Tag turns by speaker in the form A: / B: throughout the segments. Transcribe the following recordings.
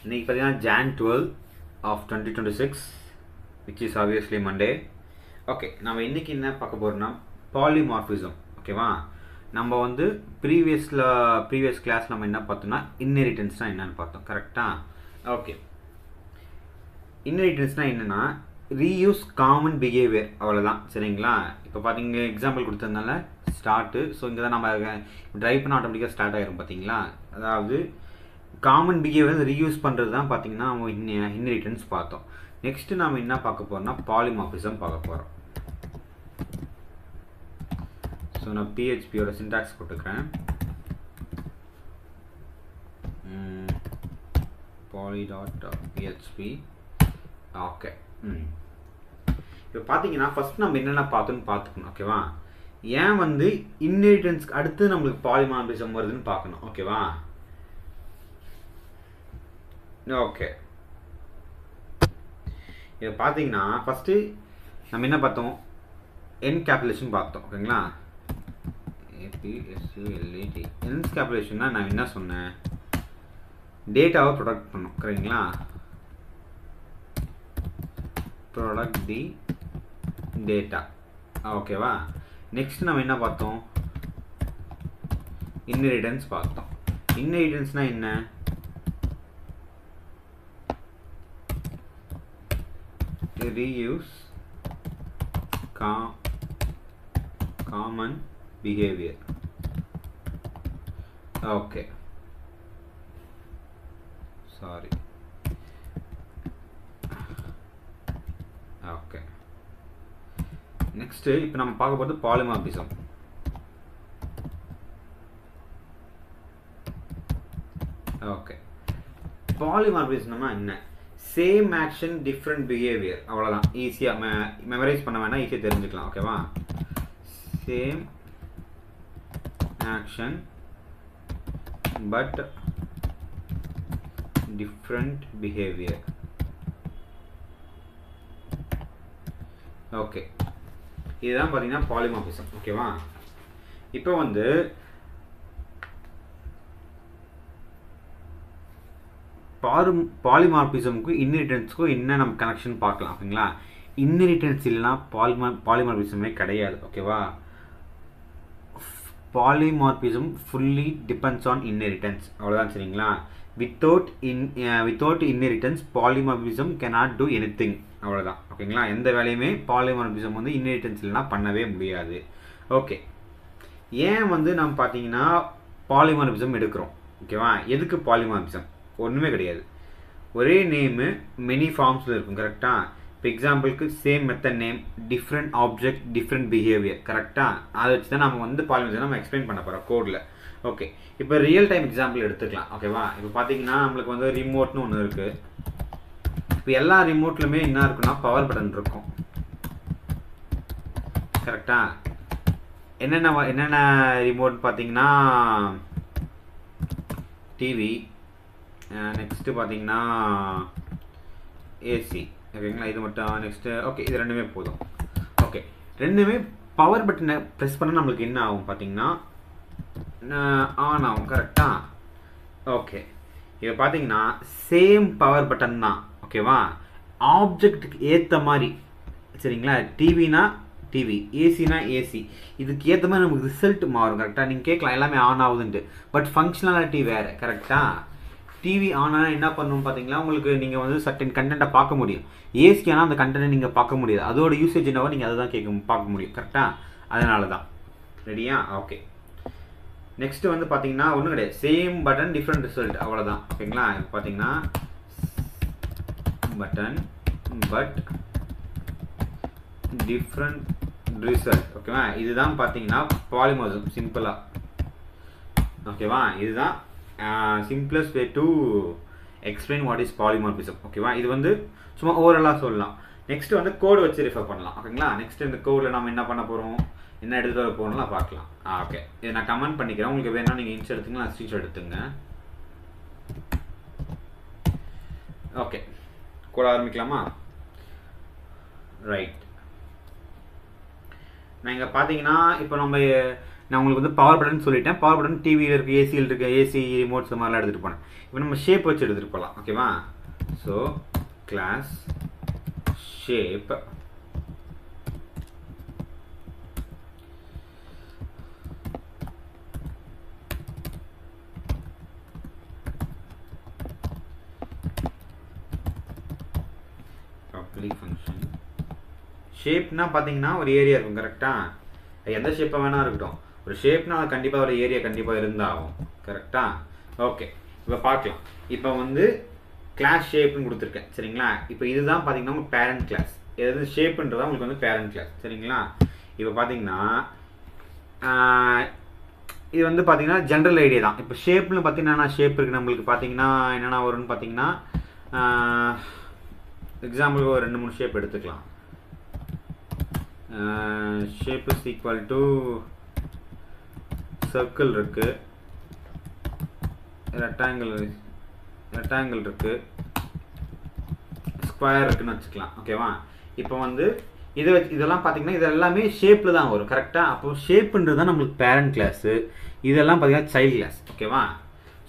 A: இன்னைக்கு பார்த்தீங்கன்னா Jan 12 of 2026 which is obviously Monday. Okay, நம்ம இன்றைக்கி என்ன பார்க்க போகிறோம்னா பாலிமார்ஃபிசம். ஓகேவா, நம்ம வந்து ப்ரீவியஸ் கிளாஸ் நம்ம என்ன பார்த்தோம்னா இன்ஹெரிட்டன்ஸ்னால் என்னென்னு பார்த்தோம். கரெக்டாக? ஓகே, இன்ஹெரிட்டன்ஸ்னால் என்னென்னா ரீயூஸ் காமன் பிஹேவியர், அவ்வளோதான். சரிங்களா? இப்போ பார்த்தீங்க எக்ஸாம்பிள் கொடுத்ததுனால ஸ்டார்ட்டு. ஸோ இங்கே தான் நம்ம ட்ரைவ் பண்ண ஆட்டோமேட்டிக்காக ஸ்டார்ட் ஆகிரும். பார்த்தீங்களா? அதாவது காமன் பிஹேவியர் ரீயூஸ் பண்ணுறது தான் பார்த்தீங்கன்னா நம்ம இன்ஹெரிட்டன்ஸ் பார்த்தோம். நெக்ஸ்ட்டு நம்ம என்ன பார்க்க போகிறோம்னா பாலிமார்ஃபிசம் பார்க்க போகிறோம். ஸோ நான் பிஹெச்பியோட சின்டாக்ஸ் போட்டுக்கிறேன். poly.php. ஓகே, இப்போ பார்த்தீங்கன்னா ஃபஸ்ட் நம்ம என்னென்ன பார்த்தோன்னு பார்த்துக்கணும். ஓகேவா? ஏன் வந்து இன்ஹெரிட்டன்ஸ்க்கு அடுத்து நம்மளுக்கு பாலிமார்ஃபிசம் வருதுன்னு பார்க்கணும். ஓகேவா? ஓகே, இப்போ பார்த்தீங்கன்னா ஃபஸ்ட்டு நம்ம என்ன பார்த்தோம், என்கேப்சுலேஷன் பார்த்தோம். ஓகேங்களா? APSULAT என்கேப்சுலேஷன்னா நான் என்ன சொன்னேன், டேட்டாவை ப்ரொடக்ட் பண்ணோம். சரிங்களா? Protect the data. ஓகேவா? நெக்ஸ்ட் நம்ம என்ன பார்த்தோம், இன்ஹெரிட்டன்ஸ் பார்த்தோம். இன்ஹெரிட்டன்ஸ்னால் என்ன, reuse common behavior. Okay, sorry. Okay, next இப்போ நம்ம பார்க்க போகிறது பாலிமார்ஃபிசம். ஓகே, பாலிமார்ஃபிசம்னா என்ன, சேம் ஆக்ஷன் டிஃப்ரெண்ட் பிஹேவியர், அவ்வளோதான். ஈஸியாக மெமரைஸ் பண்ண வேணால் ஈஸியாக தெரிஞ்சுக்கலாம். ஓகேவா? Same action but different behaviour. Okay, இதுதான் பார்த்தீங்கன்னா பாலிமார்ஃபிசம். ஓகேவா? இப்போ வந்து பாலிமார்ஃபிசமுக்கும் இன்ஹெரிட்டன்ஸுக்கும் என்ன நம்ம கனெக்ஷன் பார்க்கலாம். ஓகேங்களா? இன்ஹெரிட்டன்ஸ் இல்லைனா பாலிமார்ஃபிசமே கிடையாது. ஓகேவா? Polymorphism fully depends on inheritance, அவ்வளோதான். சரிங்களா? Without inheritance polymorphism cannot do anything, அவ்வளோதான். ஓகேங்களா? எந்த வேலையுமே பாலிமார்ஃபிசம் வந்து இன்ஹெரிட்டன்ஸ் இல்லைனா பண்ணவே முடியாது. ஓகே, ஏன் வந்து நம்ம பார்த்தீங்கன்னா பாலிமார்ஃபிசம் எடுக்கிறோம். ஓகேவா? எதுக்கு பாலிமார்ஃபிசம்? ஒன்றுமே கிடையாது. ஒரே நேமு மெனி ஃபார்ம்ஸில் இருக்கும். கரெக்டாக? இப்போ எக்ஸாம்பிளுக்கு same method name, different object, different behaviour. கரெக்டாக? அதை வச்சு தான் நம்ம வந்து பாலிமார்ஃபிசம் நம்ம எக்ஸ்பிளைன் பண்ண போகிறோம் கோடில். ஓகே, இப்போ ரியல் டைம் எக்ஸாம்பிள் எடுத்துக்கலாம். ஓகேவா? இப்போ பார்த்தீங்கன்னா நம்மளுக்கு வந்து ரிமோட்னு ஒன்று இருக்குது. இப்போ எல்லா ரிமோட்லுமே என்ன இருக்குன்னா பவர் பட்டன் இருக்கும். கரெக்டாக? என்னென்ன ரிமோட் பார்த்தீங்கன்னா டிவி, நெக்ஸ்ட்டு பார்த்தீங்கன்னா ஏசி. ஓகேங்களா? இது மட்டும் நெக்ஸ்ட்டு. ஓகே, இது ரெண்டுமே போதும். ஓகே, ரெண்டுமே பவர் பட்டனை ப்ரெஸ் பண்ணால் நம்மளுக்கு என்ன ஆகும் பார்த்தீங்கன்னா ஆன் ஆகும். கரெக்டாக? ஓகே, இப்போ பார்த்தீங்கன்னா சேம் பவர் பட்டன் தான். ஓகேவா? ஆப்ஜெக்ட்டுக்கு ஏற்ற மாதிரி. சரிங்களா? டிவினா டிவி, ஏசினா ஏசி, இதுக்கு ஏற்ற மாதிரி நமக்கு ரிசல்ட் மாறும். கரெக்டாக? நீங்கள் கேட்கலாம் எல்லாமே ஆன் ஆகுதுன்ட்டு, பட் ஃபங்க்ஷனாலிட்டி வேறு. கரெக்டாக? டிவி ஆன் ஆனால் என்ன பண்ணணும் பார்த்தீங்களா, உங்களுக்கு நீங்கள் வந்து சர்டன் கண்டென்ட்டை பார்க்க முடியும். ஏசி ஆனால் அந்த கண்டென்ட்டை நீங்கள் பார்க்க முடியாது. அதோட யூசேஜ் என்னவோ நீங்கள் அதை தான் பார்க்க முடியும். கரெக்டாக? அதனால தான். ரெடியா? ஓகே, நெக்ஸ்ட்டு வந்து பார்த்தீங்கன்னா ஒன்றும் கிடையாது, சேம் பட்டன் டிஃப்ரெண்ட் ரிசல்ட், அவ்வளோதான். ஓகேங்களா? இப்போ பார்த்தீங்கன்னா பட்டன் பட் டிஃப்ரெண்ட் ரிசல்ட். ஓகேவா? இதுதான் பார்த்தீங்கன்னா பாலிமார்ஃபிசம் சிம்பிளாக. ஓகேவா? இதுதான் simplest way to explain what is polymorphism. ஓகேவா? இது வந்து சும்மா ஓவராலாக சொல்லலாம். நெக்ஸ்ட் வந்து கோடு வச்சு ரெஃபர் பண்ணலாம். ஓகேங்களா? நெக்ஸ்ட் இந்த கோடில் நம்ம என்ன பண்ண போகிறோம், என்ன எடுத்து வர போகிறோம்லாம் பார்க்கலாம். ஓகே, இதை நான் கமெண்ட் பண்ணிக்கிறேன். உங்களுக்கு வேணால் நீங்கள் இன்ஸ்ட் எடுத்துங்க, நான் ஸ்க்ரீன்ஷாட் எடுத்துங்க. ஓகே, கூட ஆரம்பிக்கலாமா? ரைட், நான் இங்கே பார்த்தீங்கன்னா இப்போ நம்ம நான் உங்களுக்கு வந்து பவர் பட்டன் சொல்லிட்டேன். பவர் பட்டன் டிவியில் இருக்குது, ஏசியில் இருக்குது, ஏசி ரிமோட்ஸ் இந்த மாதிரிலாம் எடுத்துகிட்டு போனேன். இப்போ நம்ம ஷேப் வச்சு எடுத்துகிட்டு போகலாம். ஓகேவா? So class shape public function. ஷேப்னா பார்த்தீங்கன்னா ஒரு ஏரியா இருக்கும். கரெக்டாக? எந்த ஷேப்பாக வேணா இருக்கட்டும், ஒரு ஷேப்னா அது கண்டிப்பாக ஒரு ஏரியா கண்டிப்பாக இருந்தாகும். கரெக்டாக? ஓகே, இப்போ பார்க்கலாம். இப்போ வந்து கிளாஸ் ஷேப்னு கொடுத்துருக்கேன். சரிங்களா? இப்போ இதுதான் பார்த்தீங்கன்னா உங்கள் பேரண்ட் கிளாஸ். எது ஷேப்புன்றதான் உங்களுக்கு வந்து பேரண்ட் கிளாஸ். சரிங்களா? இப்போ பார்த்தீங்கன்னா இது வந்து பார்த்தீங்கன்னா ஜென்ரல் ஐடியா தான். இப்போ ஷேப்னு பார்த்தீங்கன்னா ஷேப் இருக்குது நம்மளுக்கு. பார்த்தீங்கன்னா என்னென்ன வரும்னு பார்த்தீங்கன்னா எக்ஸாம்பிளுக்கு ஒரு 2-3 ஷேப் எடுத்துக்கலாம். Shape is equal to circle இருக்குது, ரெக்டாங்கிள் இருக்குது, ஸ்கொயர் இருக்குன்னு வச்சுக்கலாம். ஓகேவா? இப்போ வந்து இதெல்லாம் பார்த்தீங்கன்னா இது எல்லாமே ஷேப்பில் தான் வரும். கரெக்டாக? அப்போ ஷேப்புன்றது தான் நம்மளுக்கு பேரண்ட் கிளாஸு. இதெல்லாம் பார்த்தீங்கன்னா சைல்டு கிளாஸ். ஓகேவா?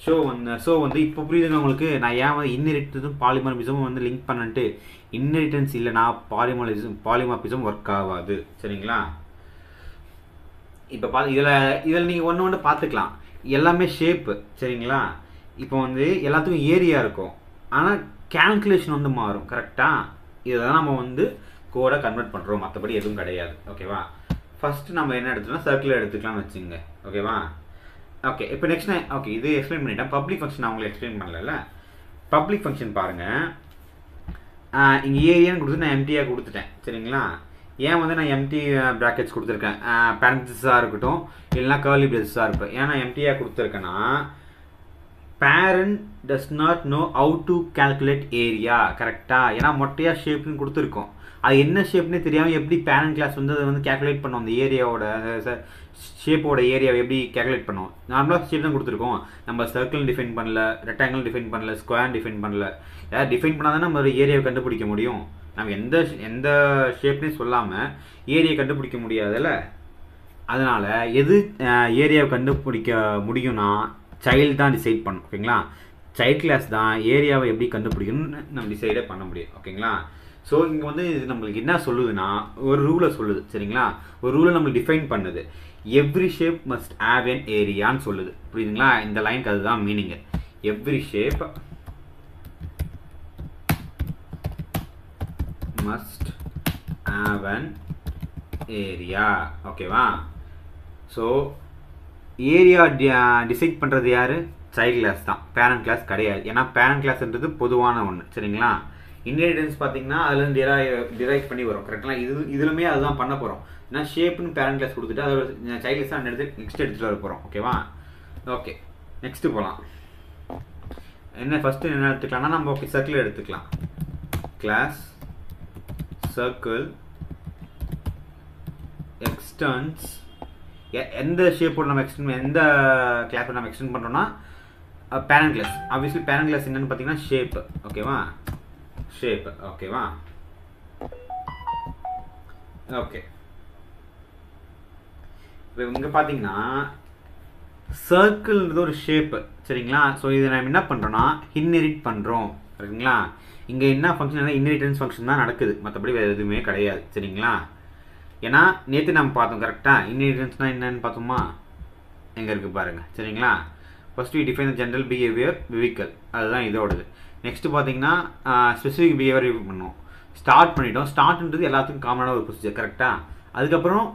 A: ஸோ வந்து இப்போ புரியுதுங்க உங்களுக்கு நான் ஏன் வந்து இன்ஹெரிட்டன்ஸும் பாலிமார்பிசமும் வந்து லிங்க் பண்ணிட்டு. இன்ஹெரிட்டன்ஸ் இல்லைனா பாலிமார்பிசம் ஒர்க் ஆகாது. சரிங்களா? இப்போ இதில் நீங்கள் ஒன்று பார்த்துக்கலாம். எல்லாமே ஷேப்பு. சரிங்களா? இப்போ வந்து எல்லாத்துக்கும் ஏரியா இருக்கும், ஆனால் கேல்குலேஷன் வந்து மாறும். கரெக்டாக? இதெல்லாம் நம்ம வந்து கோடை கன்வெர்ட் பண்ணுறோம், மற்றபடி எதுவும் கிடையாது. ஓகேவா? ஃபஸ்ட்டு நம்ம என்ன எடுத்துக்கலாம், சர்க்கிள் எடுத்துக்கலாம்னு வச்சுங்க. ஓகேவா? ஓகே, இப்போ நெக்ஸ்ட் ஓகே இது எக்ஸ்பிளைன் பண்ணிட்டேன். பப்ளிக் ஃபங்க்ஷன் நான் உங்களுக்கு எக்ஸ்பிளைன் பண்ணல. பப்ளிக் ஃபங்க்ஷன் பாருங்கள். இங்கே ஏரியான்னு கொடுத்து நான் எம்டியாக கொடுத்துட்டேன். சரிங்களா? ஏன் வந்து நான் எம்டி ப்ராக்கெட்ஸ் கொடுத்துருக்கேன், பேரண்ட்ஸாக இருக்கட்டும் இல்லைனா கர்லி பிரேசஸாக இருக்கும். ஏன் நான் எம்டியாக கொடுத்துருக்கேன்னா parent does not know how to calculate area. கரெக்டாக? ஏன்னா மொட்டையாக ஷேப்னு கொடுத்துருக்கோம், அது என்ன ஷேப்னே தெரியாமல் எப்படி பேரண்ட் கிளாஸ் வந்து அதை வந்து கேல்குலேட் பண்ணோம். அந்த ஏரியாவோட ஷேப்போட ஏரியாவை எப்படி கேல்குலேட் பண்ணுவோம். நார்மலாக ஷேப் தான் கொடுத்துருக்கோம், நம்ம சர்க்கிள் டிஃபைன் பண்ணல, ரெக்டாங்கிள் டிஃபைன் பண்ணல, ஸ்கொயர் டிஃபைன் பண்ணல. ஏதாவது டிஃபைன் பண்ணால் தான் நம்ம ஒரு ஏரியாவை கண்டுபிடிக்க முடியும். நம்ம எந்த ஷேப்னே சொல்லாமல் ஏரியாவை கண்டுபிடிக்க முடியாதுல்ல. அதனால் எது ஏரியாவை கண்டுபிடிக்க முடியும்னா சைல்டு தான் டிசைட் பண்ணும். ஓகேங்களா? சைல்டு கிளாஸ் தான் ஏரியாவை எப்படி கண்டுபிடிக்கணும்னு நம்ம டிசைடே பண்ண முடியும். ஓகேங்களா? ஸோ இங்கே வந்து இது நம்மளுக்கு என்ன சொல்லுதுன்னா ஒரு ரூலை சொல்லுது. சரிங்களா? ஒரு ரூலை நம்மளுக்கு டிஃபைன் பண்ணுது. எவ்ரி ஷேப் மஸ்ட் ஹேவ் என் ஏரியான்னு சொல்லுது. புரியுதுங்களா? இந்த லைனுக்கு அதுதான் meaning. Every shape must have an area. ஓகேவா? ஸோ ஏரியா டிசைட் பண்ணுறது யார்? சைல்டு கிளாஸ் தான், பேரண்ட் கிளாஸ் கிடையாது. ஏன்னா பேரண்ட் கிளாஸ்ன்றது பொதுவான ஒன்று. சரிங்களா? இன்ஹெரிட்டன்ஸ் பார்த்தீங்கன்னா அதுலேருந்து டிரைவ் பண்ணி வரும். கரெக்டாக? இதுலுமே அதுதான் பண்ண போகிறோம். ஏன்னா ஷேப்னு பேரண்ட் கிளாஸ் கொடுத்துட்டு அதோட சைல்டு கிளாஸ் தான் நெக்ஸ்ட் எடுத்துகிட்டு வர போகிறோம். ஓகேவா? ஓகே, நெக்ஸ்ட்டு போகலாம். என்ன ஃபஸ்ட்டு என்ன எடுத்துக்கலாம்னா நம்ம ஓகே சர்க்கிள் எடுத்துக்கலாம். கிளாஸ் சர்க்கிள் எக்ஸ்டென்ஸ் எந்த ஷேப்போட நம்ம எந்த கிளாஸோட நம்ம எக்ஸ்டெண்ட் பண்ணுறோம்னா parent class. Obviously parent class என்னென்னு பார்த்தீங்கன்னா ஷேப். ஓகேவா? ஷேப். ஓகேவா? ஓகே, இப்போ இங்கே பார்த்தீங்கன்னா சர்க்கிள்ன்றது ஒரு ஷேப்பு. சரிங்களா? ஸோ இதை நம்ம என்ன பண்ணுறோன்னா இன்ஹெரிட் பண்ணுறோம். சரிங்களா? இங்கே என்ன ஃபங்க்ஷன், இன்ஹெரிட்டன்ஸ் ஃபங்க்ஷன் தான் நடக்குது, மற்றபடி வேறு எதுவுமே கிடையாது. சரிங்களா? ஏன்னா நேற்று நம்ம பார்த்தோம். கரெக்டாக? இன்ஹெரிட்டன்ஸ்னால் என்னன்னு பார்த்தோமா? எங்கே இருக்குது பாருங்கள். சரிங்களா? First define the general behaviour vehicle, அதுதான் இதோடது. நெக்ஸ்ட்டு பார்த்தீங்கன்னா ஸ்பெசிஃபிக் பிஹேவியர் பண்ணுவோம். ஸ்டார்ட் பண்ணிட்டோம். ஸ்டார்ட்ன்றது எல்லாத்துக்கும் காமனான ஒரு ப்ரொசீஜர். கரெக்டாக? அதுக்கப்புறம்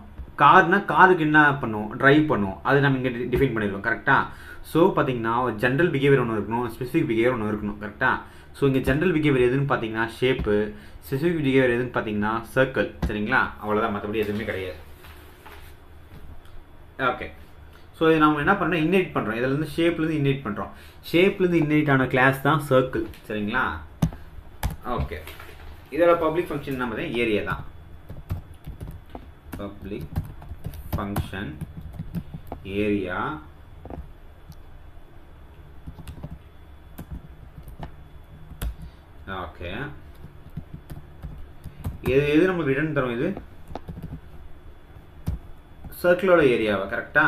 A: காருக்கு என்ன பண்ணுவோம், ட்ரைவ் பண்ணுவோம், அது நம்ம இங்கே டிஃபைன் பண்ணிடுவோம். கரெக்டாக? ஸோ பார்த்தீங்கன்னா ஒரு ஜென்ரல் பிஹேவியர் ஒன்று இருக்கணும், ஸ்பெசிஃபிக் பிஹேவியர் ஒன்று இருக்கணும். கரெக்டாக? ஸோ இங்கே ஜென்ரல் பிஹேவியர் எதுன்னு பார்த்தீங்கன்னா ஷேப்பு, ஸ்பெசிஃபிக் பிஹேவியர் எதுன்னு பார்த்தீங்கன்னா சர்க்கிள். சரிங்களா? அவ்வளோதான், மற்றபடி எதுவுமே கிடையாது. ஓகே, ஸோ இது நம்ம என்ன பண்ணுறோம், இன்ஹெரிட் பண்ணுறோம். இதிலேருந்து ஷேப்லேருந்து இன்ஹெரிட் பண்ணுறோம். ஷேப்லேருந்து இன்ஹெரிட் ஆன கிளாஸ் தான் சர்க்கிள். சரிங்களா? ஓகே, இதோட பப்ளிக் ஃபங்க்ஷன் நம்ம தான் ஏரியா தான். Public function area okay. எது நமக்கு ரிட்டர்ன் தரும்? இது சர்க்கிளோட ஏரியாவை கரெக்டா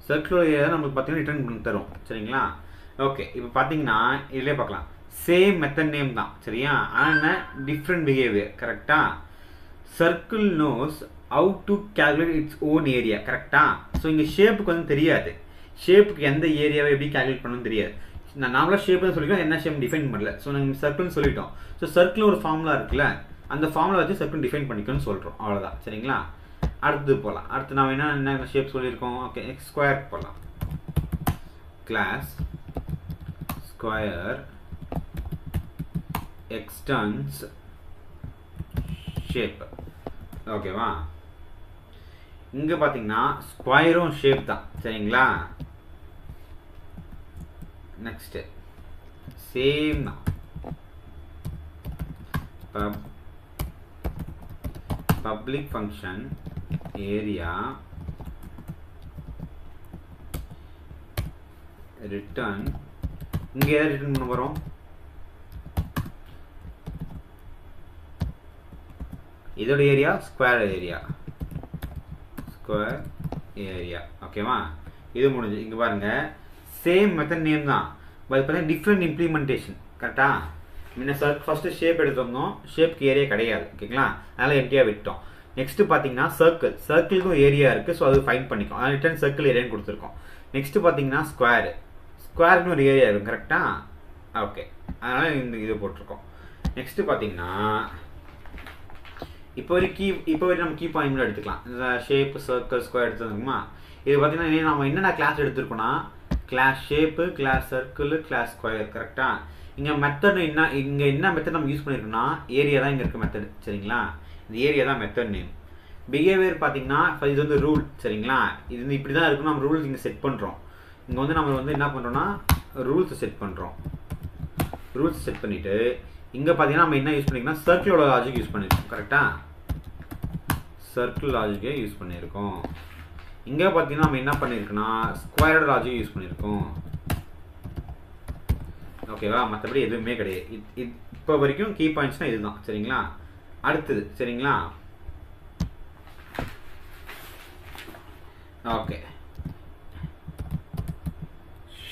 A: சர்க்கிளோட ஏரியா நம்மளுக்கு பார்த்தீங்கன்னா ரிட்டர்ன் பண்ணி தரும் சரிங்களா ஓகே இப்போ பார்த்தீங்கன்னா இதிலே பார்க்கலாம் சேம் மெத்தட் நேம் தான் சரியா ஆனால் டிஃப்ரெண்ட் பிஹேவியர் கரெக்டா circle knows how to calculate its own area கரெக்டா ஸோ இங்கே ஷேப்புக்கு வந்து தெரியாது ஷேப்புக்கு எந்த ஏரியாவை எப்படி கால்குலேட் பண்ணணும்னு தெரியாது நான் நார்மலாக ஷேப்னு சொல்லிட்டோம் என்ன ஷேப் டிஃபைன் பண்ணல ஸோ நாங்கள் சர்க்கிள்னு சொல்லிட்டோம் ஸோ சர்க்கிள் ஒரு ஃபார்முலா இருக்குல்ல அந்த ஃபார்முலா வச்சு சர்க்கிள் டிஃபைன் பண்ணிக்கணும்னு சொல்கிறோம் அவ்வளோதான் சரிங்களா அடுத்து போகலாம் அடுத்து நான் என்ன ஷேப் சொல்லியிருக்கோம் ஓகே எக்ஸ் ஸ்கொயர் போகலாம் கிளாஸ் ஸ்கொயர் எக்ஸ்டென்ஸ் ஷேப் ஓகேவா இங்கே பார்த்தீங்கன்னா ஸ்கொயரும் ஷேப் தான் சரிங்களா நெக்ஸ்ட் சேம் தான் பப்ளிக் ஃபங்க்ஷன் ஏரியா ரிட்டர்ன் இங்கே எதாவது ரிட்டர்ன் பண்ண போகிறோம் இதோட ஏரியா ஸ்கொயர் ஏரியா ஓகேவா இது முடிஞ்சு இங்கே பாருங்கள் சேம் மெத்தட் நேம் தான் பட் பார்த்தீங்கன்னா டிஃப்ரெண்ட் இம்ப்ளிமெண்டேஷன் கரெக்டா முன்ன ஃபஸ்ட்டு ஷேப் எடுத்திருந்தோம் ஷேப்க்கு ஏரியா கிடையாது ஓகேங்களா அதனால் எம்டியாக விட்டோம் நெக்ஸ்ட்டு பார்த்தீங்கன்னா சர்க்கிளுக்கும் ஏரியா இருக்குது ஸோ அது ஃபைன் பண்ணிக்கும் அதனால் ரிட்டர்ன் சர்க்கிள் ஏரியான்னு கொடுத்துருக்கோம் நெக்ஸ்ட்டு பார்த்தீங்கன்னா ஸ்கொயருக்குன்னு ஒரு ஏரியா இருக்கும் கரெக்டா ஓகே அதனால் இந்த இது போட்டிருக்கோம் நெக்ஸ்ட்டு பார்த்தீங்கன்னா இப்போ வரைக்கும் நம்ம கீ பாயிண்ட் எடுத்துக்கலாம் இந்த ஷேப் சர்க்கிள் ஸ்கொயர் எடுத்துருக்கோமா இது பார்த்தீங்கன்னா நம்ம என்னென்ன கிளாஸ் எடுத்துருக்கோம்னா class shape class circle class square கரெக்டாக இங்கே மெத்தட் இங்கே என்ன மெத்தட் நம்ம யூஸ் பண்ணியிருக்கோம்னா ஏரியா தான் இங்கே இருக்க மெத்தட் சரிங்களா இந்த ஏரியா தான் மெத்தட் நேம் பிஹேவியர் பார்த்தீங்கன்னா இது வந்து ரூல் சரிங்களா இது வந்து இப்படி தான் இருக்கும் நம்ம ரூல்ஸ் இங்கே செட் பண்ணுறோம் இங்கே வந்து நம்ம வந்து என்ன பண்ணுறோம்னா ரூல்ஸ் செட் பண்ணிவிட்டு இங்கே பார்த்தீங்கன்னா நம்ம என்ன யூஸ் பண்ணிருக்கோம்னா சர்க்கிளோட லாஜிக் யூஸ் பண்ணியிருக்கோம் கரெக்டாக சர்க்கிள் லாஜிக்கே யூஸ் பண்ணியிருக்கோம் இங்கே பார்த்தீங்கன்னா நம்ம என்ன பண்ணியிருக்கோம்னா ஸ்கொயரோட லாஜிக் யூஸ் பண்ணியிருக்கோம் ஓகேவா மற்றபடி எதுவுமே கிடையாது இப்போ வரைக்கும் கீ பாயிண்ட்ஸ்னால் இதுதான் சரிங்களா அடுத்தது சரிங்களா okay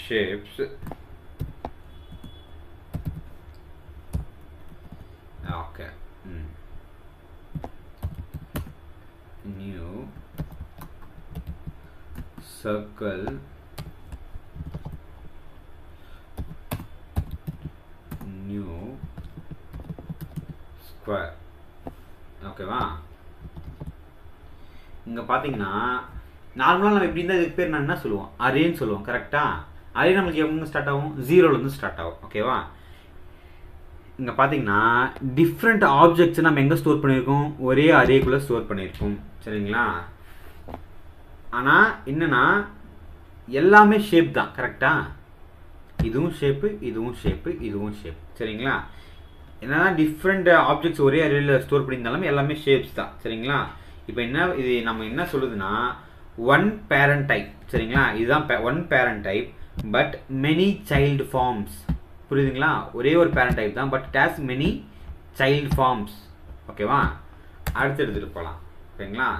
A: shapes okay new circle new square ஓகேவா இங்கே பார்த்தீங்கன்னா நார்மலாக நம்ம எப்படி இருந்தால் இதுக்கு பேர் நான் என்ன சொல்லுவோம் அரேன்னு சொல்லுவோம் கரெக்டாக அரே நம்மளுக்கு எங்கே ஸ்டார்ட் ஆகும் ஜீரோலேருந்து ஸ்டார்ட் ஆகும் ஓகேவா இங்கே பார்த்தீங்கன்னா டிஃப்ரெண்ட் ஆப்ஜெக்ட்ஸ் நம்ம எங்கே ஸ்டோர் பண்ணியிருக்கோம் ஒரே அரேக்குள்ளே ஸ்டோர் பண்ணியிருக்கோம் சரிங்களா ஆனால் என்னன்னா எல்லாமே ஷேப் தான் கரெக்டா இதுவும் ஷேப்பு சரிங்களா என்னன்னா டிஃப்ரெண்ட் ஆப்ஜெக்ட்ஸ் ஒரே அரேயில் ஸ்டோர் பண்ணியிருந்தாலும் எல்லாமே ஷேப்ஸ் தான் சரிங்களா இப்போ இது நம்ம என்ன சொல்லுதுன்னா ஒன் பேரண்ட் டைப் சரிங்களா இதுதான் one parent type but many child forms புரியுதுங்களா ஒரே ஒரு பேரண்ட் டைப் தான் but it has many child forms ஓகேவா அடுத்து எடுத்துகிட்டு போகலாம் ஓகேங்களா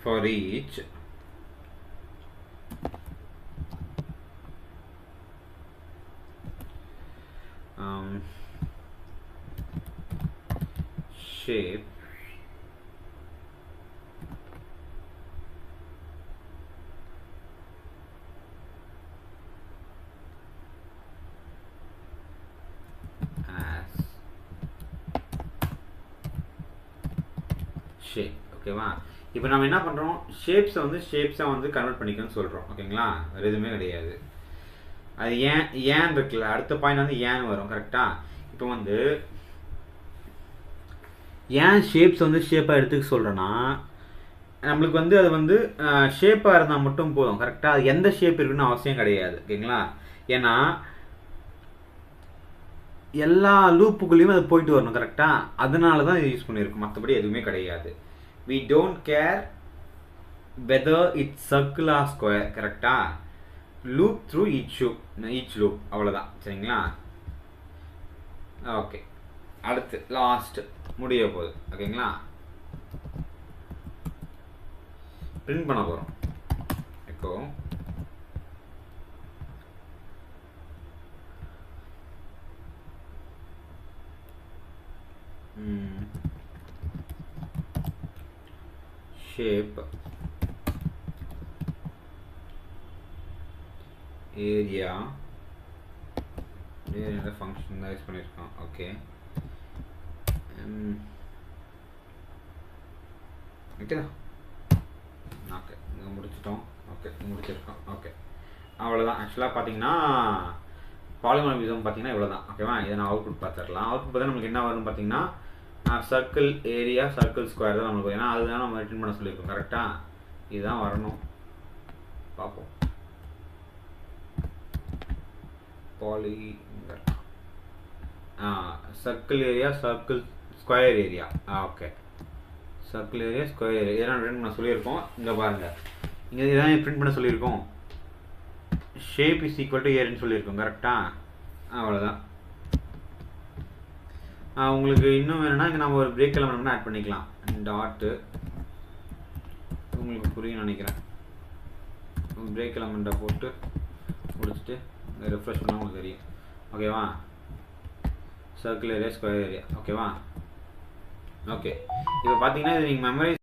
A: for each shape as shape ஓகேவா இப்போ நம்ம என்ன பண்ணுறோம் ஷேப்ஸை வந்து கன்வெர்ட் பண்ணிக்கணும்னு சொல்கிறோம் ஓகேங்களா வேறு எதுவுமே கிடையாது அது ஏன் இருக்குல்ல அடுத்த பாயிண்ட் வந்து ஏன் வரும் கரெக்டாக இப்போ வந்து ஏன் ஷேப்ஸ் வந்து ஷேப்பாக எடுத்துக்க சொல்கிறேன்னா நம்மளுக்கு வந்து அது வந்து ஷேப்பாக இருந்தால் மட்டும் போதும் கரெக்டாக அது எந்த ஷேப் இருக்குன்னு அவசியம் கிடையாது ஓகேங்களா ஏன்னா எல்லா லூப்புக்குள்ளேயுமே அது போயிட்டு வரணும் கரெக்டாக அதனால தான் இது யூஸ் பண்ணியிருக்கோம் மற்றபடி எதுவுமே கிடையாது we don't care whether it's circle or square கரெக்டா loop through each loop அவ்வளோதான் சரிங்களா ஓகே அடுத்து லாஸ்ட் முடிய போகுது. ஓகேங்களா, பிரிண்ட் பண்ண போகிறோம். எக்கோ ஷேப் ஏரியா ஃபங்க்ஷன் தான் யூஸ் பண்ணியிருக்கோம். ஓகே ஓகேதா, ஓகே இங்கே முடிச்சிட்டோம். ஓகே முடிச்சிருக்கோம். ஓகே அவ்வளோதான். ஆக்சுவலாக பார்த்தீங்கன்னா பாலிமார்பிசம் பார்த்தீங்கன்னா இவ்வளோ தான். ஓகேவா, இதை நான் அவுட்புட் பார்த்துடலாம். அவுட்புட் பார்த்தா நமக்கு என்ன வரும்னு பார்த்தீங்கன்னா சர்க்கிள் ஏரியா சர்க்கிள் ஸ்கொயர் தான் நம்மளுக்கு. ஏன்னா அதுதான் நம்ம ரிட்டர்ன் பண்ண சொல்லியிருக்கோம். கரெக்டாக இதுதான் வரணும். பார்ப்போம். Poly circle area circle square area. Okay circle area square area இதெல்லாம் பிரிண்ட் பண்ண சொல்லியிருக்கோம். இங்கே பாருங்கள், இங்கே இதான் பிரிண்ட் பண்ண சொல்லியிருக்கோம். ஷேப் இஸ் ஈக்குவல் டு ஏரியான்னு சொல்லியிருக்கோம். கரெக்டாக அவ்வளோதான். உங்களுக்கு இன்னும் வேணும்னா இங்கே நம்ம ஒரு பிரேக் எலமெண்ட் ஆட் பண்ணிக்கலாம். டாட்டு உங்களுக்கு புரியும் நினைக்கிறேன். பிரேக் எலமெண்ட்டை போட்டு முடிச்சுட்டு ரெஃப்ரெஷ் பண்ணால் உங்களுக்கு தெரியும். ஓகேவா, சர்க்கிள் ஏரியா ஸ்கொயர் ஏரியா. ஓகேவா, ஓகே இப்போ பார்த்தீங்கன்னா இது நீங்கள் மெமரைஸ்